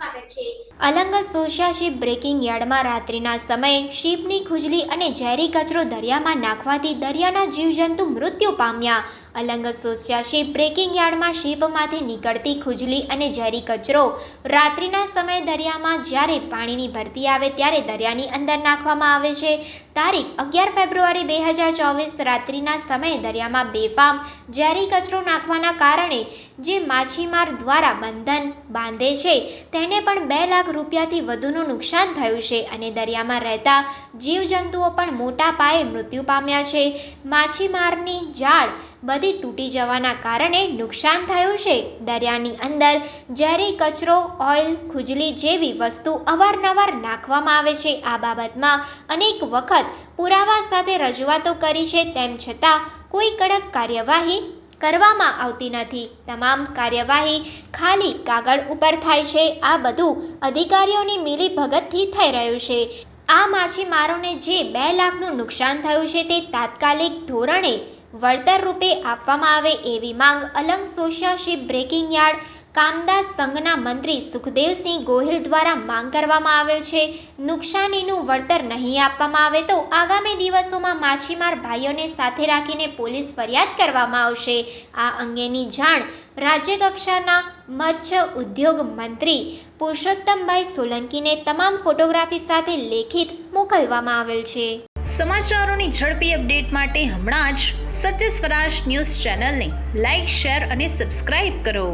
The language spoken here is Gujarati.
સ્વાગત છે। અલંગ સોશિયા શિપ બ્રેકિંગ યાર્ડમાં રાત્રિના સમયે શિપની ખુજલી અને ઝેરી કચરો દરિયામાં નાખવાથી દરિયાના જીવજંતુ મૃત્યુ પામ્યા। અલંગ સોશિયા શિપ બ્રેકિંગ યાર્ડમાં શિપમાંથી નીકળતી ખુજલી અને ઝેરી કચરો રાત્રિના સમયે દરિયામાં જ્યારે પાણીની ભરતી આવે ત્યારે દરિયાની અંદર નાખવામાં આવે છે। તારીખ 11 ફેબ્રુઆરી 2024 રાત્રિના સમયે દરિયામાં બેફામ ઝેરી કચરો નાખવાના કારણે જે માછીમાર દ્વારા બંધન બાંધે છે તેને પણ 2 લાખ રૂપિયાથી વધુનું નુકસાન થયું છે અને દરિયામાં રહેતા જીવજંતુઓ પણ મોટા પાયે મૃત્યુ પામ્યા છે। માછીમારની જાળ બધી તૂટી જવાના કારણે નુકસાન થયું છે। દરિયાની અંદર ઝેરી કચરો, ઓઇલ, ખુજલી જેવી વસ્તુ અવારનવાર નાખવામાં આવે છે। આ બાબતમાં અનેક વખત પુરાવા સાથે રજૂઆતો કરી છે, તેમ છતાં કોઈ કડક કાર્યવાહી કરવામાં આવતી નથી। તમામ કાર્યવાહી ખાલી કાગળ ઉપર થાય છે। આ બધું અધિકારીઓની મિલીભગતથી થઈ રહ્યું છે। આ માછીમારોને જે 2 લાખનું નુકસાન થયું છે તે તાત્કાલિક ધોરણે વળતર રૂપે આપવામાં આવે એવી માંગ Alang Sosiya ship breaking yard કામદાર સંઘના મંત્રી સુખદેવસિંહ ગોહિલ દ્વારા માંગ કરવામાં આવેલ છે। નુકસાનીનું વળતર નહીં આપવામાં આવે તો આગામી દિવસોમાં માછીમાર ભાઈઓને સાથે રાખીને પોલીસ ફરિયાદ કરવામાં આવશે। આ અંગેની જાણ રાજ્ય કક્ષાના મત્સ્ય ઉદ્યોગ મંત્રી પુરુષોત્તમભાઈ સોલંકીને તમામ ફોટોગ્રાફી સાથે લેખિત મોકલવામાં આવેલ છે। સમાચારોની ઝડપી અપડેટ માટે હમણાં જ સત્ય સ્વરાજ ન્યૂઝ ચેનલને લાઇક, શેર અને સબસ્ક્રાઇબ કરો।